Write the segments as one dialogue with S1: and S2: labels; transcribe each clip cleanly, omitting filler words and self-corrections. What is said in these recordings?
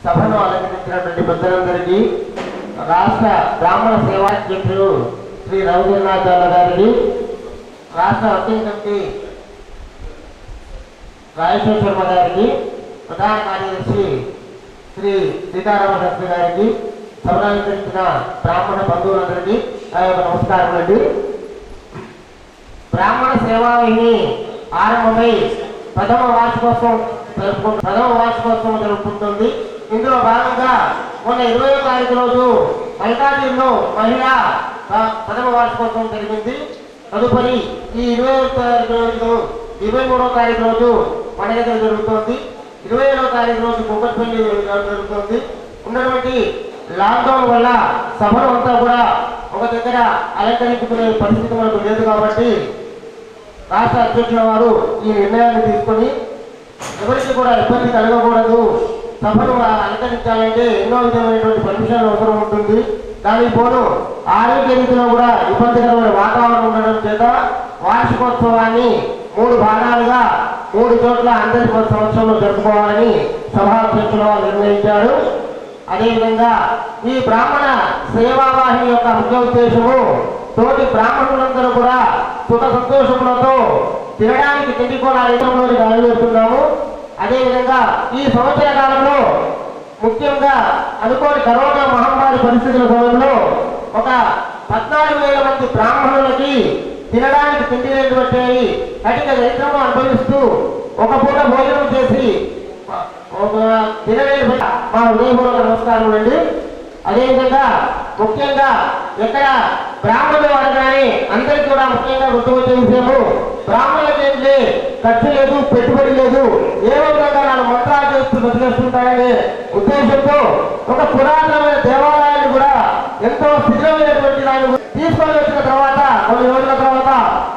S1: సభను అలంకరించినటువంటి పెద్దలందరికీ రాష్ట్ర బ్రాహ్మణ సేవా అధ్యక్షుడు శ్రీ రఘువీరాచార్య గారికి, రాష్ట్ర వర్కింగ్ కమిటీ రాజేశ్వర శర్మ గారికి, ప్రధాన కార్యదర్శి శ్రీ సీతారామ శాస్త్రి గారికి, సభను అలంకరించిన బ్రాహ్మణ బంధువులందరికీ నా యొక్క నమస్కారం అండి. బ్రాహ్మణ సేవాహిని ఆరంభమై ప్రథమ వార్షికోత్సవం జరుపుకుంటుంది. ఇందులో భాగంగా మొన్న 20వ తారీఖు రోజు మల్కాజ్గిరిలో మహిళా ప్రథమ వార్షికోత్సవం జరిగింది. తదుపరి ఈ 20వ తారీఖు రోజు 23వ తారీఖు రోజు మన దగ్గర జరుగుతోంది. 27వ తారీఖు రోజు కుక్కట్పల్లి జరుగుతోంది. ఉన్నటువంటి లాక్డౌన్ వల్ల సభను అంతా కూడా ఒక దగ్గర అలంకరించుకునే పరిస్థితి మనకు లేదు కాబట్టి రాష్ట్ర అధ్యక్షుల వారు ఈ నిర్ణయాన్ని తీసుకొని ఎవరికి కూడా ఇబ్బంది కలగకూడదు, సభను అలంకరించాలంటే ఎన్నో విధమైనటువంటి పర్మిషన్ అవసరం ఉంటుంది. దానికి పోను ఆరోగ్య రీతిలో కూడా ఇబ్బందికరమైన వాతావరణం ఉండడం చేత వార్షికోత్సవాన్ని 3 భాగాలుగా 3 చోట్ల అందరి సంవత్సరంలో జరుపుకోవాలని సభా అధ్యక్షుల వారు నిర్ణయించారు. అదేవిధంగా ఈ బ్రాహ్మణ సేవావాహిని యొక్క ముఖ్య ఉద్దేశము తోటి బ్రాహ్మణులందరూ కూడా సుఖ సంతోషములతో తినడానికి తిండి కూడా నెరవేరుతున్నాము. అదేవిధంగా ఈ సంవత్సర కాలంలో ముఖ్యంగా అనుకోని కరోనా మహమ్మారి పరిస్థితుల సమయంలో ఒక 14,000 మంది బ్రాహ్మణులకి తినడానికి తిండి లేనటువంటి కఠిన దరిద్రము అనుభవిస్తూ ఒక పూట భోజనం చేసి తినలేని మా హృదయపూర్వక నమస్కారం అండి. అదేవిధంగా ముఖ్యంగా ఎక్కడ బ్రాహ్మణులు అనగానే అందరికీ కూడా ముఖ్యంగా గుర్తుకొచ్చే విషయము, బ్రాహ్మణులకి ఏంటి ఖర్చు లేదు, పెట్టుబడి లేదు, ఏ విధంగా నాలుగు మంత్రాలు చేస్తూ బతికేస్తుంటారనే ఉద్దేశంతో ఒక పురాతనమైన దేవాలయాన్ని కూడా ఎంతో శిథిలమైనటువంటి దాన్ని తీసుకొని వచ్చిన తర్వాత కొన్ని రోజుల తర్వాత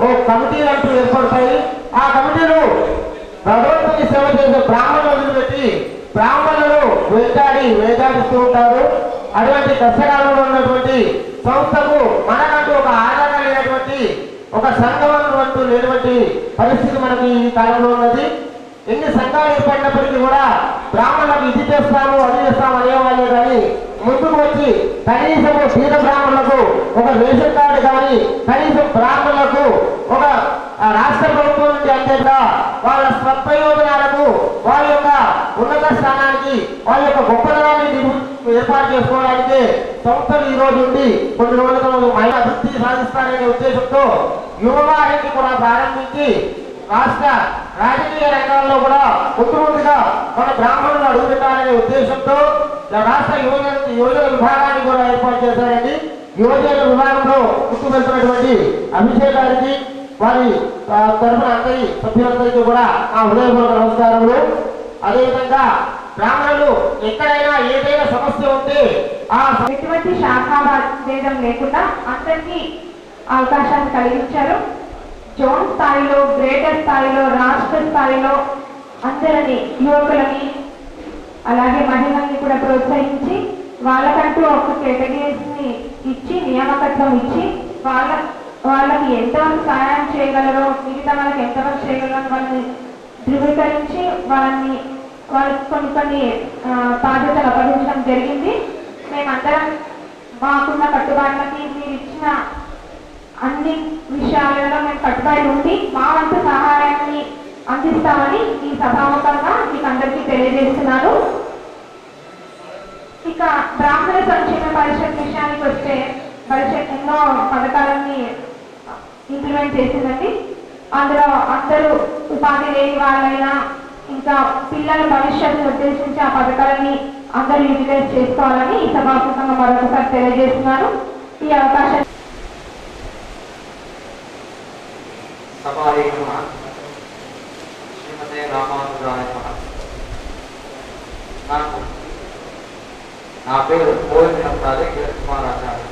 S1: ఓ కమిటీలు అంటూ ఏర్పడతాయి. ఆ కమిటీలు భగవంతుని సేవ చేసే బ్రాహ్మణులు వదిలిపెట్టి బ్రాహ్మణులు వేటాడిస్తూ ఉంటారు. అటువంటి కష్టకాలంలో ఉన్నటువంటి సంస్థకు మనకంటూ ఒక ఆధారం లేనటువంటి ఒక సంఘం అంటూ లేనటువంటి పరిస్థితి మనకి ఈ కాలంలో ఉన్నది. ఎన్ని సంఘాలు ఏర్పడినప్పటికీ కూడా బ్రాహ్మణులకు ఇది చేస్తాము అది చేస్తాము అనేవాళ్ళే కానీ ముందుకు వచ్చి కనీసం పేద బ్రాహ్మణులకు ఒక రేషన్ కార్డు కానీ కనీసం బ్రాహ్మణులకు ఒక రాష్ట్ర ప్రభుత్వం నుండి అంతేగా వాళ్ళ స్వప్రయోజనాలకు వారి యొక్క ఉన్నత స్థానానికి వారి యొక్క గొప్పతనాన్ని ఏర్పాటు చేసుకోవడానికి సంస్థలు ఈ రోజు నుండి కొన్ని రోజుల మహిళా అభివృద్ధి సాధిస్తారనే ఉద్దేశంతో యువవాహిని కూడా ప్రారంభించి రాష్ట్ర రాజకీయ రంగాల్లో కూడా ముందుగా మన బ్రాహ్మణులు అడుగుపెట్టాలనే ఉద్దేశంతో రాష్ట్ర యువజన విభాగాన్ని కూడా ఏర్పాటు చేశారండి. యువజన విభాగంలో ముందుకు వెళ్తున్నటువంటి అభిషేక్ గారికి వారి తరఫున అందరి సభ్యులందరికీ కూడా ఆ హృదయపూర్వక నమస్కారములు. అదేవిధంగా బ్రాహ్మణులు ఎక్కడైనా ఏదైనా సమస్య ఉంటే ఆ
S2: ఎటువంటి శాఖా భేదం లేకుండా అందరికీ అవకాశాన్ని కలిగించారు. జోన్ స్థాయిలో, గ్రేటర్ స్థాయిలో, రాష్ట్ర స్థాయిలో అందరినీ యువకులని అలాగే మహిళల్ని కూడా ప్రోత్సహించి వాళ్ళకంటూ ఒక కేటగిరీస్ని ఇచ్చి నియామకత్వం ఇచ్చి వాళ్ళకి ఎంతవరకు సహాయం చేయగలరో మిగతా వాళ్ళకి ఎంతవరకు చేయగలరో వాళ్ళని ధృవీకరించి వాళ్ళకి కొన్ని బాధ్యతలు అప్పగించడం జరిగింది. మేమందరం మాకున్న కట్టుబాట్లకి మీరు ఇచ్చిన అన్ని విషయాలలో మేము కట్టుబడి ఉండి మా వంతు సహాయాన్ని అందిస్తామని ఈ సభాముఖంగా మీకు అందరికీ తెలియజేస్తున్నాను. ఇక బ్రాహ్మణ సంక్షేమ పరిషత్ విషయానికి వస్తే పరిషత్ ఎన్నో పథకాలన్నీ ఇంప్లిమెంట్ చేసిందండి. అందులో అందరూ ఉపాధి లేని వాళ్ళైనా ఇంకా పిల్లల భవిష్యత్తును ఉద్దేశించి ఆ పథకాలని అందరూ యూటిలైజ్ చేసుకోవాలని ఈ సభాముఖంగా మరొకసారి తెలియజేస్తున్నాను. ఈ అవకాశం
S3: శ్రీమతే రామానుజాయ నమః. నాకు నా పేరు పోయినప్పాది కిరణ్ కుమార్ ఆచార్య.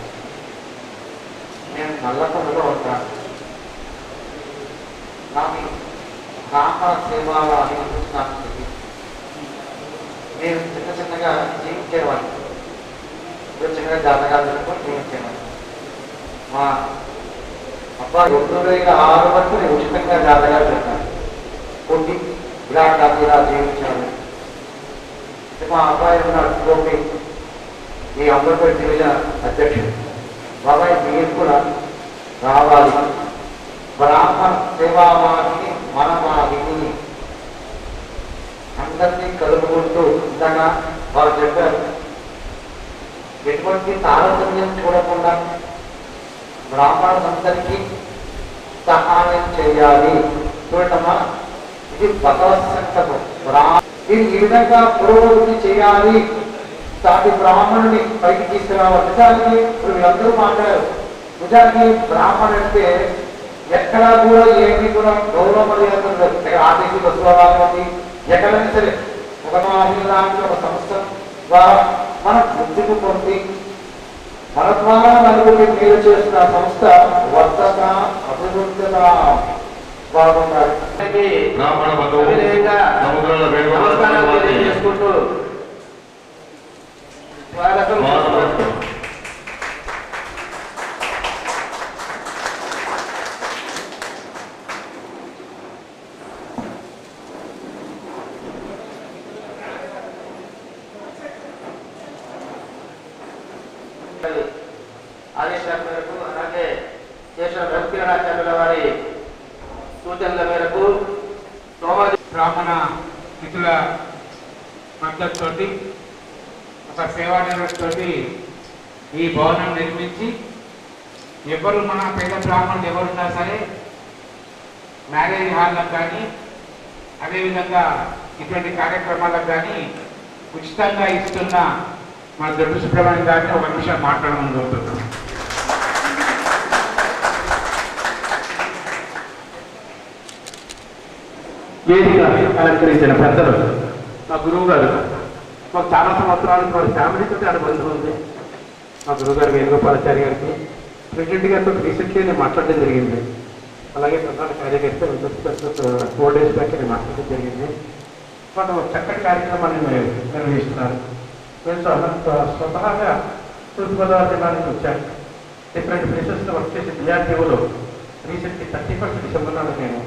S3: నేను నల్లకొండలో ఉంటాను. నాకు బ్రాహ్మణ సేవావాది నాకు నేను చిన్నగా జీవించేవాడిని. ఇప్పుడు చిన్నగా జాతకాలు చెప్పుకొని జీవించేవాడిని. మా అబ్బాయి 2,600 వరకు నేను ఉచితంగా జాతకాలు చెప్పాను. కొట్టి ఇలా కాదు ఇలా జీవించాను. మా అబ్బాయి ఉన్నాడు గోపి, ఈ అమృతపేట డివిజన్ అధ్యక్షుడు. బాబాయ్ మీరు కూడా రావాలి. బ్రాహ్మణ సేవావాదిని మన విధిని అందరినీ కలుపుకుంటూ ఉండగా వారు చెప్పారు, ఎటువంటి తారతమ్యం చూడకుండా బ్రాహ్మణులందరికీ సహాయం చేయాలి. చూడటమ్మా, ఇది భగవత్ సంకల్పం. మీరు ఈ విధంగా పురోగతి చేయాలి, సాటి బ్రాహ్మణుని పైకి తీసుకురావాలి. నిజానికి ఇప్పుడు వీళ్ళందరూ మాట్లాడారు. నిజానికి బ్రాహ్మణుడు అంటే ఎక్కడా కూడా ఏమి కూడా గౌరవ మర్యాద ఆర్టీసీ బస్సులో కానివ్వండి, ఎక్కడైనా సరే ఒక లాంటి ఒక సంస్థ ద్వారా మనం గుర్తింపు పొంది మన ద్వారా నలుగురికి మేలు చేస్తున్న సంస్థ వర్ధక అభివృద్ధిగా బాగుండాలి. నమస్కారాలు తెలియజేసుకుంటూ స్వాగతం. ఆదేశాల మేరకు అలాగే చేసిన రవికిరణాచార్యుల వారి సూచనల మేరకు
S4: బ్రాహ్మణ మిత్రుల మద్దతుతోటి ఒక సేవా నిర్వహణతోటి ఈ భవనం నిర్మించి ఎవరు మన పేద బ్రాహ్మణులు ఎవరున్నా సరే మ్యారేజ్ హాల్లకు కానీ అదేవిధంగా ఇటువంటి కార్యక్రమాలకు కానీ ఉచితంగా ఇస్తున్న మన దొడ్డు సుబ్రహ్మణ్యం గారిని ఒక నిమిషం మాట్లాడమని కోరుతున్నాం.
S5: వేదిక అలంకరించిన పెద్దలు, మా గురువు గారు, మాకు చాలా సంవత్సరాలు వారి ఫ్యామిలీతో అనుబంధం ఉంది. మా గురువు గారు వేణుగోపాలాచారి గారికి ప్రెసిడెంట్ గారితో రీసెంట్గా నేను మాట్లాడడం జరిగింది. అలాగే ప్రధాన కార్యదర్శి 4 days బ్యాక్ నేను మాట్లాడడం జరిగింది. వాళ్ళు చక్కటి కార్యక్రమాన్ని నిర్వహిస్తున్నారు. నేను స్వతహాగా తూర్పుగోదావరి జిల్లా నుంచి వచ్చాను. డిఫరెంట్ ప్లేసెస్లో వర్క్ చేసే డిఆర్డీఓలో రీసెంట్లీ 31st December నాడు నేను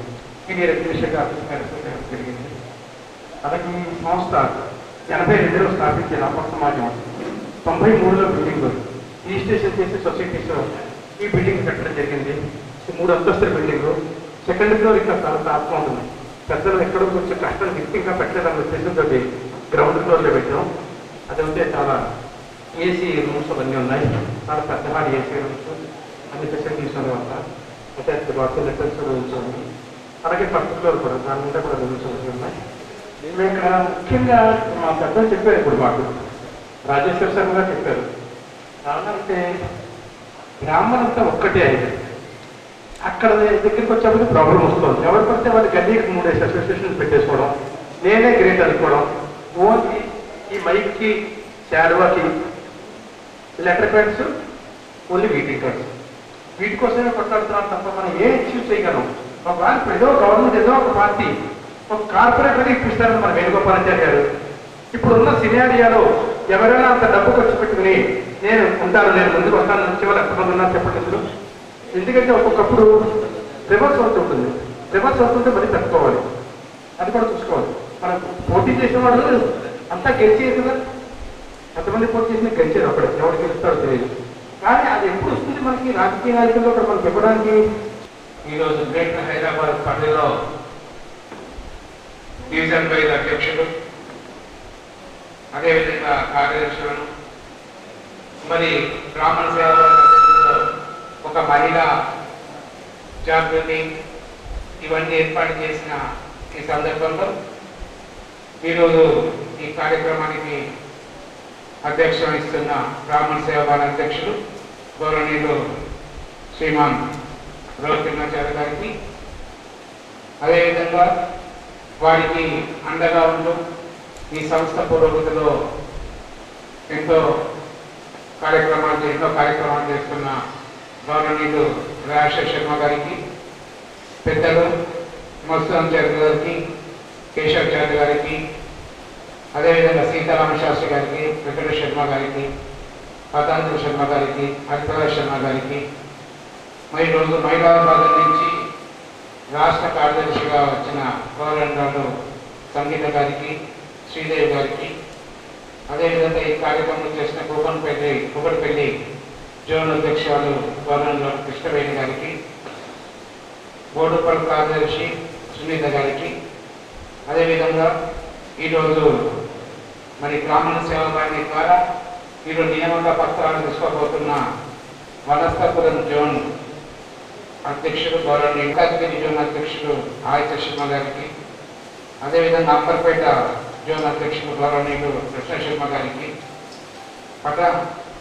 S5: సీనియర్ అడ్మినిస్ట్రేటివ్ ఆఫీసర్ జరిగింది. అలాగే ఈ సంస్థ 82లో స్థాపించిన అప్పటి సమాజం 93లో బిల్డింగ్ రిజిస్ట్రేషన్ చేసే సొసైటీస్లో ఈ బిల్డింగ్ కట్టడం జరిగింది. 3 అంతస్తుల బిల్డింగ్. సెకండ్ ఫ్లోర్ ఇంకా చాలా తాపంగా ఉంటుంది. పెద్దలు ఎక్కడో కొంచెం కష్టం గిఫ్టింగ్గా పెట్టలేదన్న ఉద్దేశంతో గ్రౌండ్ ఫ్లోర్లో పెట్టాం. అదైతే చాలా ఏసీ రూమ్స్ అవన్నీ ఉన్నాయి. చాలా పెద్ద హాల్ ఏసీ రూమ్స్ అన్ని ఫెసిలిటీస్ తర్వాత అటాచ్డ్ బాత్రూమ్ లెటర్స్ రూమ్స్ ఉన్నాయి. అలాగే ఫస్ట్ ఫ్లోర్ కూడా దాని మీద కూడా రూమ్స్ ఉన్నాయి. మేము ఇక్కడ ముఖ్యంగా మా పెద్దలు చెప్పారు, ఇప్పుడు మాకు రాజేశ్వర శర్మ గారు చెప్పారు, అంటే బ్రాహ్మణంతా ఒక్కటే అయింది. అక్కడ దగ్గరికి వచ్చేప్పటికి ప్రాబ్లం వస్తుంది. ఎవరు పడితే వాళ్ళు గల్లీకి 3 అసోసియేషన్స్ పెట్టేసుకోవడం, నేనే గ్రేట్ అనుకోవడం, ఓన్లీ ఈ మైక్కి శాలువాకి లెటర్ ప్యాడ్స్ ఓన్లీ వీటింగ్ కార్డ్స్ వీటి కోసమే కొట్లాడుతున్నారు తప్ప మనం ఏం అచీవ్ చేయగలం? ఒకవేళ ఇప్పుడు ఏదో గవర్నమెంట్ ఏదో ఒక పార్టీ ఒక కార్పొరేటర్గా ఇప్పిస్తారని మన వేణుగోపాలాచారి గారు. ఇప్పుడున్న సినారియాలో ఎవరైనా అంత డబ్బు ఖర్చు పెట్టుకుని నేను ఉంటాను, నేను ముందుకు వస్తాను, నుంచి వాళ్ళు ఎంతమంది ఉన్నారు చెప్పండి. ఎందుకంటే ఒక్కొక్కప్పుడు రివర్స్ అవుతుంటుంది. రివర్స్ అవుతుంటే మళ్ళీ తట్టుకోవాలి, అది కూడా చూసుకోవాలి. మనం పోటీ చేసిన వాళ్ళు అంతా గెలిచేది కదా, ఎంతమంది పోటీ చేసినా గెలిచేది అప్పుడే, ఎవరు గెలుస్తాడో తెలియదు. కానీ అది ఎప్పుడు వస్తుంది మనకి రాజకీయ నాయకుల్లో కూడా మనకి ఇవ్వడానికి.
S4: ఈరోజు గ్రేటర్ హైదరాబాద్ పరిధిలో డివిజన్ 5 అధ్యక్షులు, అదేవిధంగా కార్యదర్శులను, మరి బ్రాహ్మణ సేవ ఒక మహిళా జాగృతి ఇవన్నీ ఏర్పాటు చేసిన ఈ సందర్భంలో ఈరోజు ఈ కార్యక్రమానికి అధ్యక్షత వహిస్తున్న బ్రాహ్మణ సేవాల అధ్యక్షులు గౌరవనీయులు శ్రీమాన్ రవికిరణాచార్య గారికి, అదేవిధంగా వారికి అండగా ఉంటూ ఈ సంస్థ పురోగతిలో ఎంతో ఎన్నో కార్యక్రమాలు చేస్తున్న గౌరవనీయులు రాజశేఖర్ శర్మ గారికి, పెద్దలు మత్స్యాచార్య గారికి, కేశవాచార్య గారికి, అదేవిధంగా సీతారామ శాస్త్రి గారికి, వెంకట శర్మ గారికి, పతాంజలి శర్మ గారికి, హరిప్రకాష్ శర్మ గారికి, మరి ఈరోజు మహిళాబాద్ నుంచి రాష్ట్ర కార్యదర్శిగా వచ్చిన గౌరవనీయులు సంగీత గారికి, శ్రీదేవి గారికి, అదేవిధంగా ఈ కార్యక్రమం చేసిన కుకట్పల్లి జోన్ అధ్యక్షులు గవర్నర్ కృష్ణవేణి గారికి, బోడుపల్లి కార్యదర్శి సునీత గారికి, అదేవిధంగా ఈరోజు మరి బ్రాహ్మణ సేవా వాహిని ద్వారా ఈరోజు నియామక పత్రాలు తీసుకోబోతున్న వనస్థపురం జోన్ అధ్యక్షుడు గౌరవనీయులు కాకిగిరి జోన్ అధ్యక్షుడు ఆదిత్య శర్మ గారికి, అదేవిధంగా అంబర్పేట జోన్ అధ్యక్షుడు గౌరవనీయులు కృష్ణ శర్మ గారికి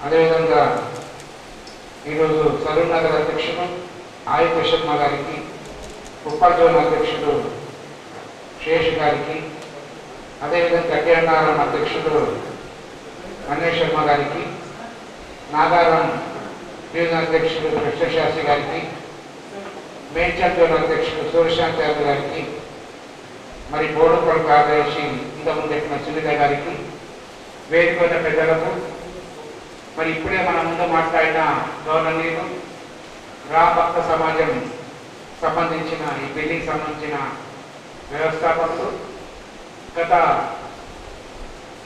S4: అదేవిధంగా ఈరోజు సరూర్ నగర్ అధ్యక్షుడు ఆదిత్య శర్మ గారికి, ఉప్పల్ జోన్ అధ్యక్షుడు శేష్ గారికి, అదేవిధంగా గడ్డియారం అధ్యక్షుడు మహేష్ శర్మ గారికి, నాగారం డివిజన్ అధ్యక్షుడు కృష్ణశాస్త్రి గారికి, మేడ్చల్ జోన్ అధ్యక్షుడు సూర్యశాంతి గారికి, మరి బోడుపల్లి కార్యదర్శి ఇంతకుముందు చెప్పిన సునీత గారికి, వేదికైన పెద్దలకు, మరి ఇప్పుడే మన ముందు మాట్లాడిన గౌరవనీయులు భక్త సమాజం సంబంధించిన ఈ బిల్డింగ్ సంబంధించిన వ్యవస్థాపకులు, గత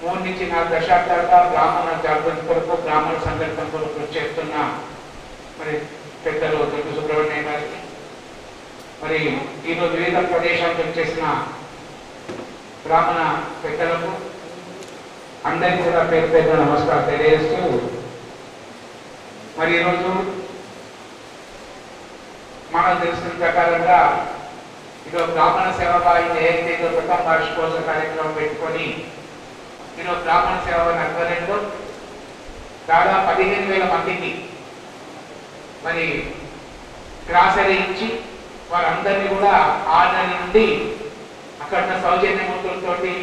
S4: 3 నుంచి 4 దశాబ్దాలుగా బ్రాహ్మణ జాగృతి కొరకు, బ్రాహ్మణ సంఘటన కొరకు కృషి చేస్తున్న మరి పెద్దలు దొడ్డు సుబ్రహ్మణ్యం గారికి, మరి ఈరోజు వివిధ ప్రదేశాలకు వచ్చేసిన బ్రాహ్మణ పెద్దలకు అందరికీ కూడా పేరు పేరు నమస్కారం తెలియజేస్తూ, మరి ఈరోజు మనం తెలిసిన ప్రకారంగా ఈరోజు బ్రాహ్మణ సేవ వాహిని ఏదైతే ప్రథమ వార్షికోత్సవ కార్యక్రమం పెట్టుకొని ఈరోజు బ్రాహ్మణ సేవ ఆధ్వర్యంలో దాదాపు 15,000 మందికి మరి గ్రాసరీ ఇచ్చి వారందరినీ కూడా 6 నెలల నుండి అక్కడ సౌజన్య మూర్తులతోటి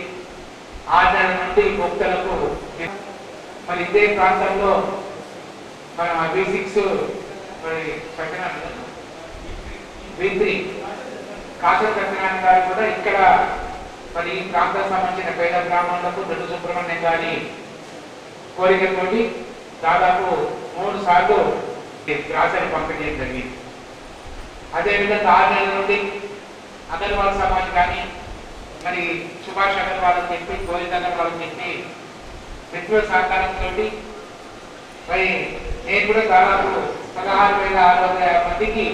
S4: 6 నెలల నుండి భక్తులకు మరి ఇదే ప్రాంతంలో మన V6 మరి V3 కాసర్ సత్యనారాయణ గారు కూడా ఇక్కడ మరి ఈ ప్రాంతానికి సంబంధించిన పేద గ్రామాలకు దొడ్డు సుబ్రహ్మణ్యం గారి కోరికతోటి దాదాపు 3 సార్లు గ్రాసరీ పంపిణీ జరిగింది. అదేవిధంగా 6 నెలల నుండి అగర్వాల్ సమాజ్ కానీ, మరి సుభాష్ అగర్వాల్ చెప్పి, గోవింద్ అగర్వాల్ చెప్పి మిత్రుల సహకారంతో మరి నేను కూడా దాదాపు 16,600 మందికి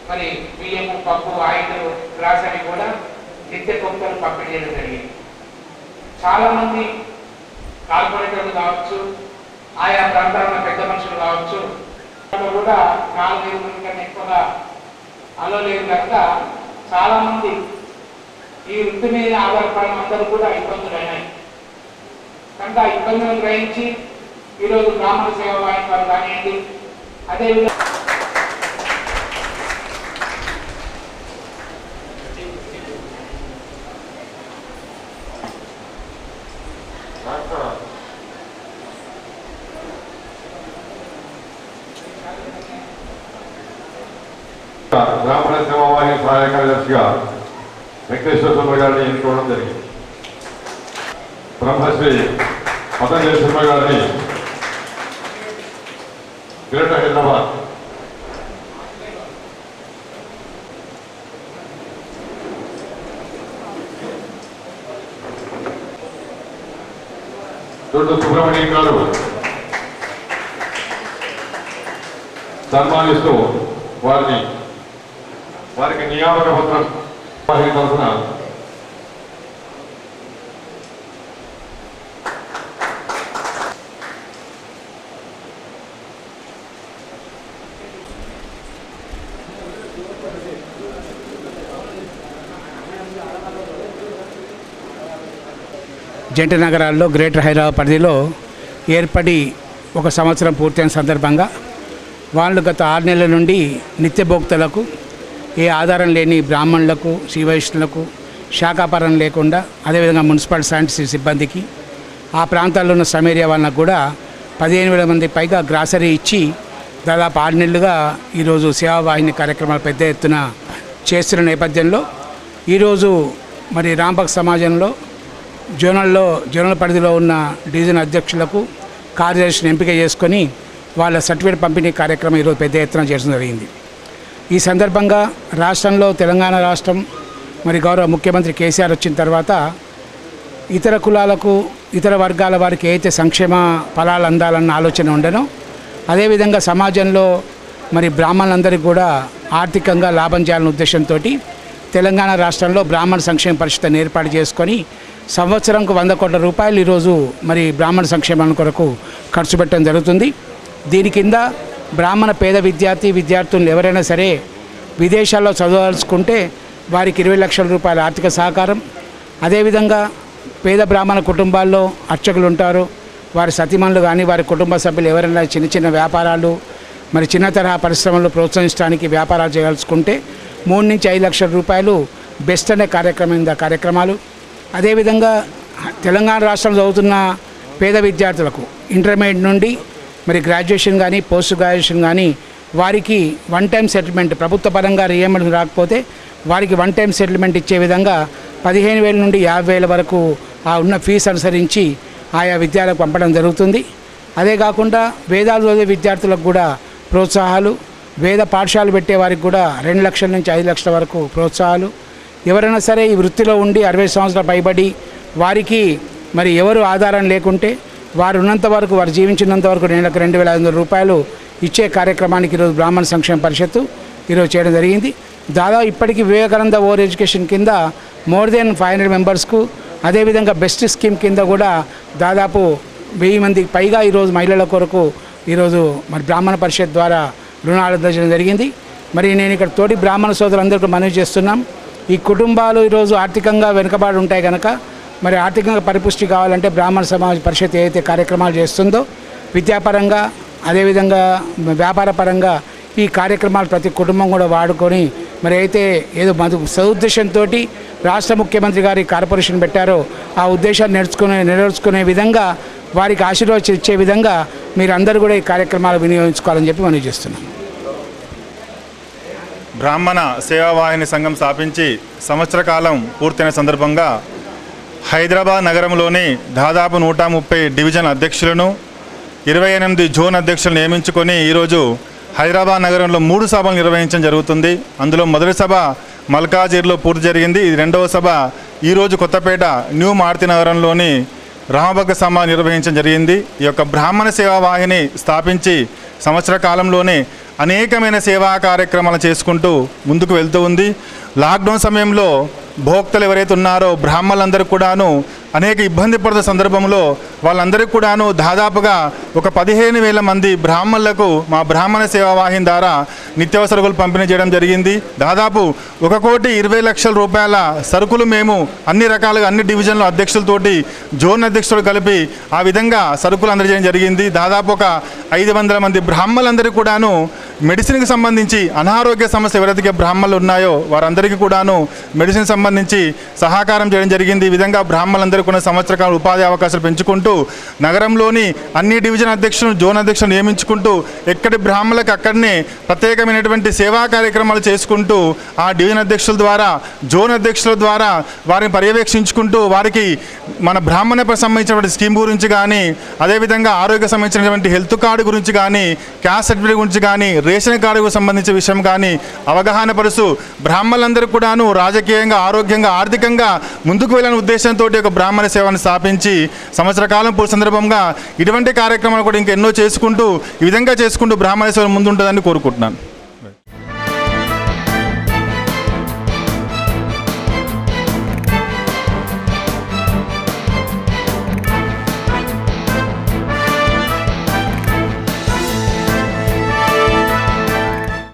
S4: మరి బియ్యము, పప్పు, ఆయిల్, గ్రాసరీ కూడా నిత్య కొత్తలు పంపిణీ చేయడం జరిగింది. చాలా మంది కార్పొరేటర్లు కావచ్చు, ఆయా ప్రాంతాల పెద్ద మనుషులు కావచ్చు కూడా 4,000 మంది కన్నా ఎక్కువగా అలలేదు కనుక చాలా మంది ఈ వృత్తి మీద ఆధారపడిన అందరూ కూడా ఇబ్బందులు అయినాయి కనుక ఇబ్బందులను గ్రహించి ఈరోజు బ్రాహ్మణ సేవ వాహిని వారు కానివ్వండి, అదేవిధంగా
S6: బ్రాహ్మణ సేవా వాహిని సహాయ కార్యదర్శిగా వెంకటేశ్వర శర్మ గారిని ఎన్నుకోవడం జరిగింది. బ్రహ్మశ్రీ పతంజలి శర్మ గారిని గ్రేటర్ హైదరాబాద్ దొడ్డు సుబ్రహ్మణ్యం గారు సన్మానిస్తూ వారికి నియామక పత్రం వారి తరఫున
S7: జంట నగరాల్లో గ్రేటర్ హైదరాబాద్ పరిధిలో ఏర్పడి 1 సంవత్సరం పూర్తయిన సందర్భంగా వాళ్ళు గత 6 నెలల నుండి నిత్యభోక్తలకు, ఏ ఆధారం లేని బ్రాహ్మణులకు, శ్రీవైష్ణులకు శాఖాపరం లేకుండా, అదేవిధంగా మున్సిపల్ శానిటరీ సిబ్బందికి ఆ ప్రాంతాల్లో ఉన్న స్లమ్ ఏరియా వాళ్ళకు కూడా 15,000 మంది పైగా గ్రాసరీ ఇచ్చి దాదాపు 6 నెలలుగా ఈరోజు సేవావాహిని కార్యక్రమాలు పెద్ద ఎత్తున చేస్తున్న నేపథ్యంలో ఈరోజు మరి రాంపక్ సమాజంలో జోనల్ పరిధిలో ఉన్న డివిజన్ అధ్యక్షులకు కార్యదర్శిని ఎంపిక చేసుకొని వాళ్ళ సర్టిఫికేట్ పంపిణీ కార్యక్రమం ఈరోజు పెద్ద ఎత్తున చేయడం జరిగింది. ఈ సందర్భంగా రాష్ట్రంలో తెలంగాణ రాష్ట్రం మరి గౌరవ ముఖ్యమంత్రి కేసీఆర్ వచ్చిన తర్వాత ఇతర కులాలకు ఇతర వర్గాల వారికి అయితే సంక్షేమ ఫలాలు అందాలన్న ఆలోచన ఉండను, అదేవిధంగా సమాజంలో మరి బ్రాహ్మణులందరికీ కూడా ఆర్థికంగా లాభం చేయాలనే ఉద్దేశంతో తెలంగాణ రాష్ట్రంలో బ్రాహ్మణ సంక్షేమ పరిషత్ని ఏర్పాటు చేసుకొని సంవత్సరంకు 100 కోట్ల రూపాయలు ఈరోజు మరి బ్రాహ్మణ సంక్షేమం కొరకు ఖర్చు పెట్టడం జరుగుతుంది. దీని కింద బ్రాహ్మణ పేద విద్యార్థులు ఎవరైనా సరే విదేశాల్లో చదవాల్సుకుంటే వారికి 20 లక్షల రూపాయల ఆర్థిక సహకారం, అదేవిధంగా పేద బ్రాహ్మణ కుటుంబాల్లో అర్చకులు ఉంటారు, వారి సతీమణులు కానీ వారి కుటుంబ సభ్యులు ఎవరైనా చిన్న చిన్న వ్యాపారాలు మరి చిన్న తరహా పరిశ్రమలు ప్రోత్సహించడానికి వ్యాపారాలు చేయాల్సుకుంటే 3 నుంచి 5 లక్షల రూపాయలు బెస్ట్ అనే కార్యక్రమాలు. అదేవిధంగా తెలంగాణ రాష్ట్రంలో చదువుతున్న పేద విద్యార్థులకు ఇంటర్మీడియట్ నుండి మరి గ్రాడ్యుయేషన్ కానీ పోస్ట్ గ్రాడ్యుయేషన్ కానీ వారికి 1 టైం సెటిల్మెంట్ ప్రభుత్వ పరంగా రియంబర్స్మెంట్ రాకపోతే వారికి 1 టైం సెటిల్మెంట్ ఇచ్చే విధంగా 15,000 నుండి 50,000 వరకు ఆ ఉన్న ఫీజు అనుసరించి ఆయా విద్యాలయాలకు పంపడం జరుగుతుంది. అదే కాకుండా వేదాలు చదివే విద్యార్థులకు కూడా ప్రోత్సాహాలు, వేద పాఠశాలలు పెట్టే వారికి కూడా 2 లక్షల నుంచి 5 లక్షల వరకు ప్రోత్సాహాలు. ఎవరైనా సరే ఈ వృత్తిలో ఉండి 60 సంవత్సరాలు పైబడి వారికి మరి ఎవరు ఆధారం లేకుంటే వారు ఉన్నంత వరకు వారు జీవించినంత వరకు 2,500 రూపాయలు ఇచ్చే కార్యక్రమానికి ఈరోజు బ్రాహ్మణ సంక్షేమ పరిషత్తు ఈరోజు చేయడం జరిగింది. దాదాపు ఇప్పటికీ వివేకానంద ఓవర్ ఎడ్యుకేషన్ కింద మోర్ దెన్ 500 మెంబర్స్కు, అదేవిధంగా బెస్ట్ స్కీమ్ కింద కూడా దాదాపు 1000 మందికి పైగా ఈరోజు మహిళల కొరకు ఈరోజు మరి బ్రాహ్మణ పరిషత్ ద్వారా రుణాలు అందించడం జరిగింది. మరి నేను ఇక్కడ తోటి బ్రాహ్మణ సోదరులందరికీ మనవి చేస్తున్నాం, ఈ కుటుంబాలు ఈరోజు ఆర్థికంగా వెనుకబాటు ఉంటాయి కనుక మరి ఆర్థికంగా పరిపుష్టి కావాలంటే బ్రాహ్మణ సమాజ్ పరిషత్ ఏదైతే కార్యక్రమాలు చేస్తుందో విద్యాపరంగా అదేవిధంగా వ్యాపార పరంగా ఈ కార్యక్రమాలు ప్రతి కుటుంబం కూడా వాడుకొని మరి అయితే ఏదో సదుద్దేశంతో రాష్ట్ర ముఖ్యమంత్రి గారి కార్పొరేషన్ పెట్టారో ఆ ఉద్దేశాన్ని నెరవేర్చుకునే విధంగా వారికి ఆశీర్వాదం ఇచ్చే విధంగా మీరు అందరూ కూడా ఈ కార్యక్రమాలు వినియోగించుకోవాలని చెప్పి మనం చేస్తున్నాం.
S8: బ్రాహ్మణ సేవావాహిని సంఘం స్థాపించి సంవత్సర కాలం పూర్తయిన సందర్భంగా హైదరాబాద్ నగరంలోని దాదాపు 130 డివిజన్ అధ్యక్షులను 28 జోన్ అధ్యక్షులను నియమించుకొని ఈరోజు హైదరాబాద్ నగరంలో 3 సభలు నిర్వహించడం జరుగుతుంది. అందులో మొదటి సభ మల్కాజిగిరిలో పూర్తి జరిగింది. ఇది రెండవ సభ ఈరోజు కొత్తపేట న్యూ మారుతి నగరంలోని రామభగ్గ సమాజ్ నిర్వహించడం జరిగింది. ఈ యొక్క బ్రాహ్మణ సేవా వాహిని స్థాపించి సంవత్సర కాలంలోనే అనేకమైన సేవా కార్యక్రమాలు చేసుకుంటూ ముందుకు వెళ్తూ ఉంది. లాక్డౌన్ సమయంలో భోక్తలు ఎవరైతే ఉన్నారో బ్రాహ్మణులందరూ కూడాను అనేక ఇబ్బంది పడుతున్న సందర్భంలో వాళ్ళందరికీ కూడాను దాదాపుగా ఒక 15,000 మంది బ్రాహ్మణులకు మా బ్రాహ్మణ సేవావాహిని ద్వారా నిత్యావసరకులు పంపిణీ చేయడం జరిగింది. దాదాపు 1,20,00,000 రూపాయల సరుకులు మేము అన్ని రకాలుగా అన్ని డివిజన్ల అధ్యక్షులతోటి జోన్ అధ్యక్షులు కలిపి ఆ విధంగా సరుకులు అందజేయడం జరిగింది. దాదాపు ఒక 500 మంది బ్రాహ్మణులందరికీ కూడాను మెడిసిన్కి సంబంధించి అనారోగ్య సమస్యలు ఎవరైతే బ్రాహ్మణులు ఉన్నాయో వారందరికీ కూడాను మెడిసిన్ సంబంధించి సహకారం చేయడం జరిగింది. ఈ విధంగా బ్రాహ్మణులందరూ కొన్ని సంవత్సర కాలం ఉపాధి అవకాశాలు పెంచుకుంటూ నగరంలోని అన్ని డివిజన్ అధ్యక్షులను జోన్ అధ్యక్షులను నియమించుకుంటూ ఎక్కడి బ్రాహ్మణులకు అక్కడనే ప్రత్యేకమైనటువంటి సేవా కార్యక్రమాలు చేసుకుంటూ ఆ డివిజన్ అధ్యక్షుల ద్వారా జోన్ అధ్యక్షుల ద్వారా వారిని పర్యవేక్షించుకుంటూ వారికి మన బ్రాహ్మణకు సంబంధించినటువంటి స్కీమ్ గురించి కానీ అదేవిధంగా ఆరోగ్య సంబంధించినటువంటి హెల్త్ కార్డు గురించి కానీ క్యాస్ట్ సర్టిఫికేట్ గురించి కానీ రేషన్ కార్డుకు సంబంధించిన విషయం కానీ అవగాహన పరుస్తూ బ్రాహ్మణులందరూ కూడాను రాజకీయంగా ఆరోగ్యంగా ఆర్థికంగా ముందుకు వెళ్ళని ఉద్దేశంతో ఒక బ్రాహ్మణ సేవను స్థాపించి సంవత్సర కాలం పూర్తి సందర్భంగా ఇటువంటి కార్యక్రమాలు కూడా ఇంకెన్నో చేసుకుంటూ ఈ విధంగా చేసుకుంటూ బ్రాహ్మణ సేవ ముందుంటుందని కోరుకుంటున్నాను.